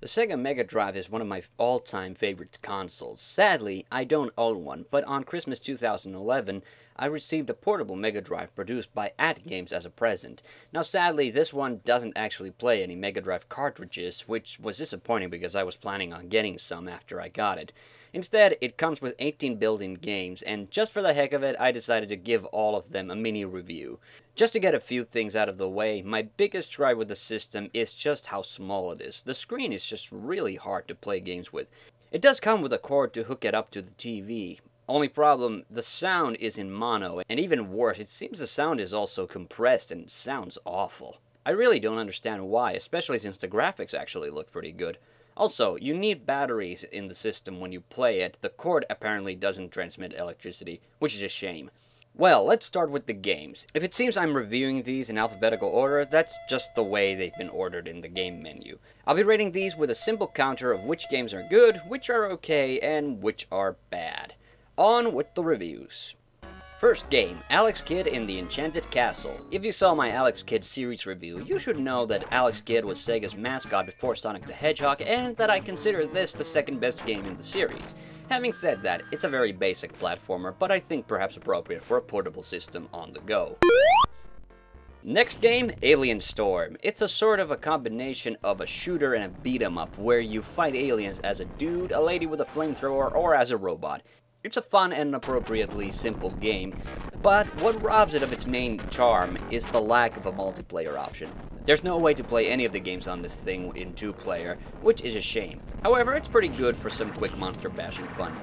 The Sega Mega Drive is one of my all-time favorite consoles. Sadly, I don't own one, but on Christmas 2011, I received a portable Mega Drive produced by AtGames as a present. Now sadly, this one doesn't actually play any Mega Drive cartridges, which was disappointing because I was planning on getting some after I got it. Instead, it comes with 18 built-in games, and just for the heck of it, I decided to give all of them a mini review. Just to get a few things out of the way, my biggest gripe with the system is just how small it is. The screen is just really hard to play games with. It does come with a cord to hook it up to the TV. Only problem, the sound is in mono, and even worse, it seems the sound is also compressed and sounds awful. I really don't understand why, especially since the graphics actually look pretty good. Also, you need batteries in the system when you play it. The cord apparently doesn't transmit electricity, which is a shame. Well, let's start with the games. If it seems I'm reviewing these in alphabetical order, that's just the way they've been ordered in the game menu. I'll be rating these with a simple counter of which games are good, which are okay, and which are bad. On with the reviews. First game, Alex Kidd in the Enchanted Castle. If you saw my Alex Kidd series review, you should know that Alex Kidd was Sega's mascot before Sonic the Hedgehog, and that I consider this the second best game in the series. Having said that, it's a very basic platformer, but I think perhaps appropriate for a portable system on the go. Next game, Alien Storm. It's a sort of a combination of a shooter and a beat-em-up, where you fight aliens as a dude, a lady with a flamethrower, or as a robot. It's a fun and appropriately simple game, but what robs it of its main charm is the lack of a multiplayer option. There's no way to play any of the games on this thing in two-player, which is a shame. However, it's pretty good for some quick monster bashing fun.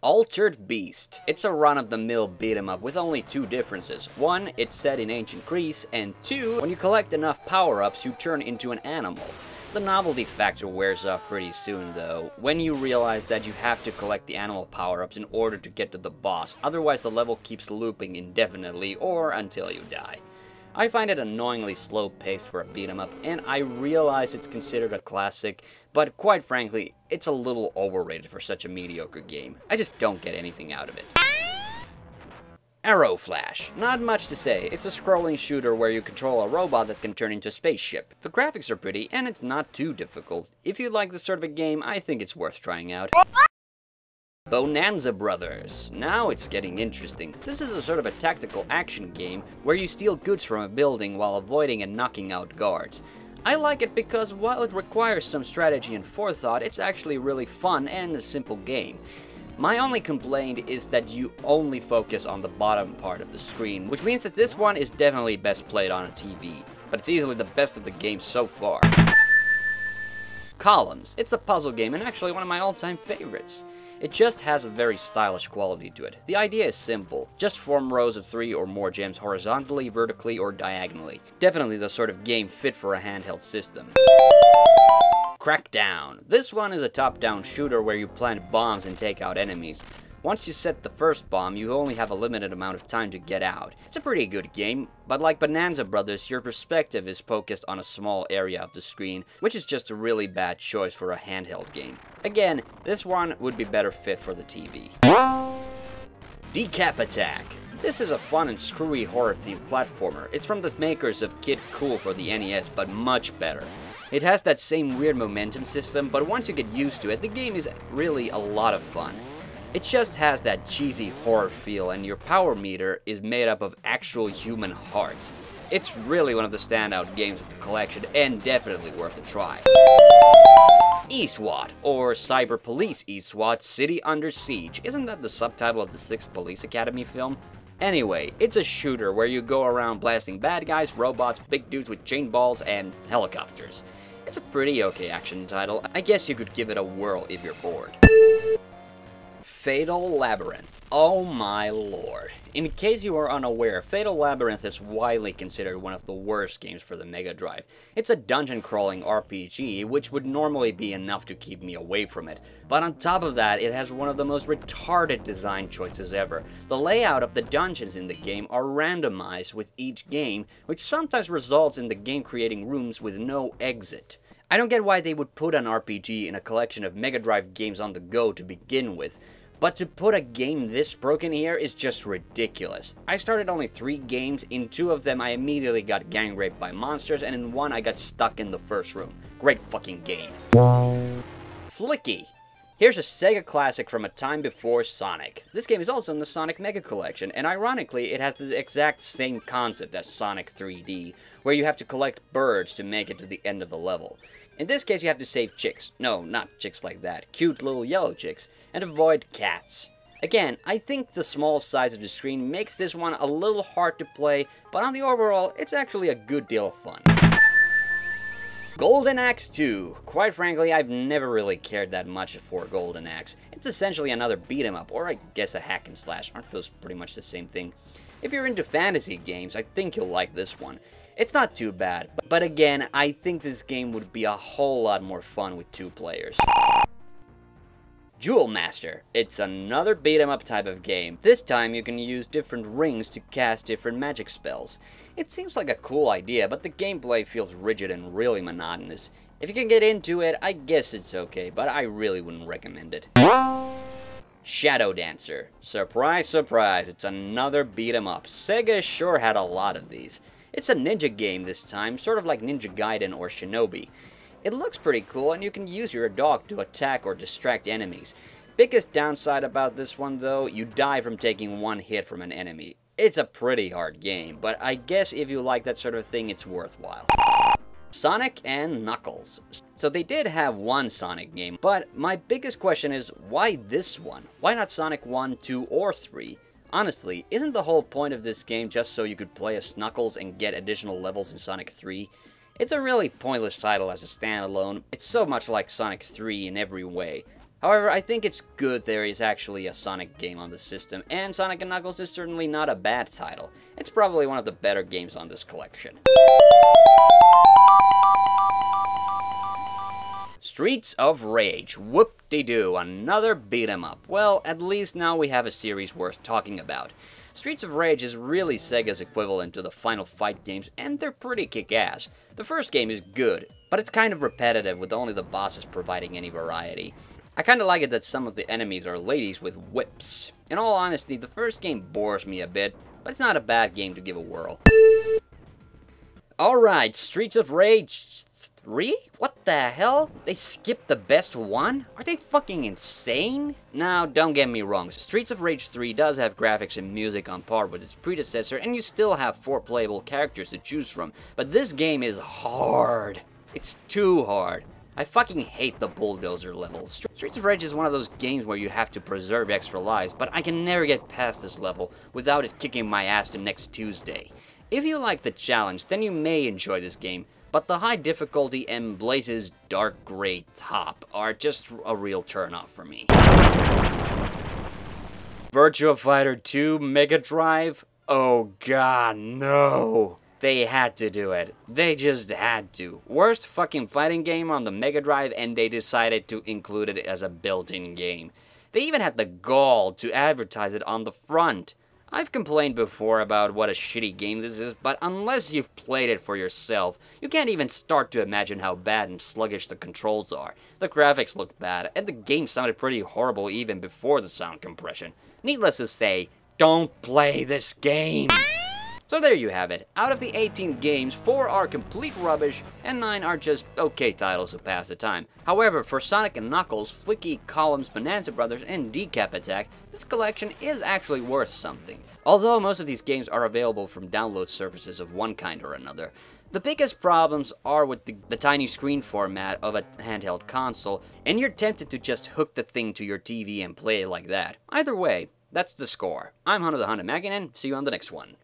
Altered Beast. It's a run-of-the-mill beat-em-up with only two differences. One, it's set in ancient Greece, and two, when you collect enough power-ups, you turn into an animal. The novelty factor wears off pretty soon though, when you realize that you have to collect the animal power-ups in order to get to the boss, otherwise the level keeps looping indefinitely or until you die. I find it annoyingly slow-paced for a beat-em-up, and I realize it's considered a classic, but quite frankly, it's a little overrated for such a mediocre game. I just don't get anything out of it. Arrow Flash. Not much to say. It's a scrolling shooter where you control a robot that can turn into a spaceship. The graphics are pretty, and it's not too difficult. If you like this sort of a game, I think it's worth trying out. Bonanza Brothers. Now it's getting interesting. This is a sort of a tactical action game where you steal goods from a building while avoiding and knocking out guards. I like it because while it requires some strategy and forethought, it's actually really fun and a simple game. My only complaint is that you only focus on the bottom part of the screen, which means that this one is definitely best played on a TV, but it's easily the best of the games so far. Columns. It's a puzzle game and actually one of my all-time favorites. It just has a very stylish quality to it. The idea is simple. Just form rows of 3 or more gems horizontally, vertically, or diagonally. Definitely the sort of game fit for a handheld system. Crackdown. This one is a top-down shooter where you plant bombs and take out enemies. Once you set the first bomb, you only have a limited amount of time to get out. It's a pretty good game, but like Bonanza Brothers, your perspective is focused on a small area of the screen, which is just a really bad choice for a handheld game. Again, this one would be better fit for the TV. Decap Attack. This is a fun and screwy horror-themed platformer. It's from the makers of Kid Cool for the NES, but much better. It has that same weird momentum system, but once you get used to it, the game is really a lot of fun. It just has that cheesy horror feel, and your power meter is made up of actual human hearts. It's really one of the standout games of the collection, and definitely worth a try. eSWAT, or Cyber Police eSWAT City Under Siege. Isn't that the subtitle of the 6th Police Academy film? Anyway, it's a shooter where you go around blasting bad guys, robots, big dudes with chain balls, and helicopters. It's a pretty okay action title. I guess you could give it a whirl if you're bored. Fatal Labyrinth. Oh my lord. In case you are unaware, Fatal Labyrinth is widely considered one of the worst games for the Mega Drive. It's a dungeon-crawling RPG, which would normally be enough to keep me away from it. But on top of that, it has one of the most retarded design choices ever. The layout of the dungeons in the game are randomized with each game, which sometimes results in the game creating rooms with no exit. I don't get why they would put an RPG in a collection of Mega Drive games on the go to begin with. But to put a game this broken here is just ridiculous. I started only 3 games, in 2 of them I immediately got gang raped by monsters, and in 1 I got stuck in the first room. Great fucking game. Flicky. Here's a Sega classic from a time before Sonic. This game is also in the Sonic Mega Collection, and ironically, it has the exact same concept as Sonic 3D, where you have to collect birds to make it to the end of the level. In this case, you have to save chicks. No, not chicks like that. Cute little yellow chicks. And avoid cats. Again, I think the small size of the screen makes this one a little hard to play, but on the overall, it's actually a good deal of fun. Golden Axe 2. Quite frankly, I've never really cared that much for Golden Axe. It's essentially another beat-em-up, or I guess a hack and slash. Aren't those pretty much the same thing? If you're into fantasy games, I think you'll like this one. It's not too bad, but again, I think this game would be a whole lot more fun with 2 players. Jewel Master. It's another beat-em-up type of game. This time you can use different rings to cast different magic spells. It seems like a cool idea, but the gameplay feels rigid and really monotonous. If you can get into it, I guess it's okay, but I really wouldn't recommend it. Shadow Dancer. Surprise, surprise, it's another beat-em-up. Sega sure had a lot of these. It's a ninja game this time, sort of like Ninja Gaiden or Shinobi. It looks pretty cool, and you can use your dog to attack or distract enemies. Biggest downside about this one though, you die from taking 1 hit from an enemy. It's a pretty hard game, but I guess if you like that sort of thing, it's worthwhile. Sonic and Knuckles. So they did have one Sonic game, but my biggest question is, why this one? Why not Sonic 1, 2, or 3? Honestly, isn't the whole point of this game just so you could play as Knuckles and get additional levels in Sonic 3? It's a really pointless title as a standalone. It's so much like Sonic 3 in every way. However, I think it's good there is actually a Sonic game on the system, and Sonic & Knuckles is certainly not a bad title. It's probably one of the better games on this collection. Streets of Rage. Whoop-de-doo, another beat-em-up. Well, at least now we have a series worth talking about. Streets of Rage is really Sega's equivalent to the Final Fight games, and they're pretty kick-ass. The first game is good, but it's kind of repetitive with only the bosses providing any variety. I kinda like it that some of the enemies are ladies with whips. In all honesty, the first game bores me a bit, but it's not a bad game to give a whirl. Alright, Streets of Rage 3? What the hell? They skipped the best one? Are they fucking insane? Now, don't get me wrong, Streets of Rage 3 does have graphics and music on par with its predecessor, and you still have 4 playable characters to choose from, but this game is hard. It's too hard. I fucking hate the bulldozer levels. Streets of Rage is one of those games where you have to preserve extra lives, but I can never get past this level without it kicking my ass to next Tuesday. If you like the challenge, then you may enjoy this game, but the high difficulty and Blaze's dark gray top are just a real turnoff for me. Virtua Fighter 2 Mega Drive? Oh god, no! They had to do it. They just had to. Worst fucking fighting game on the Mega Drive, and they decided to include it as a built-in game. They even had the gall to advertise it on the front. I've complained before about what a shitty game this is, but unless you've played it for yourself, you can't even start to imagine how bad and sluggish the controls are. The graphics look bad, and the game sounded pretty horrible even before the sound compression. Needless to say, don't play this game! So there you have it. Out of the 18 games, 4 are complete rubbish, and 9 are just okay titles to pass the time. However, for Sonic & Knuckles, Flicky, Columns, Bonanza Brothers, and Decap Attack, this collection is actually worth something. Although most of these games are available from download services of one kind or another. The biggest problems are with the tiny screen format of a handheld console, and you're tempted to just hook the thing to your TV and play it like that. Either way, that's the score. I'm TheHande, see you on the next one.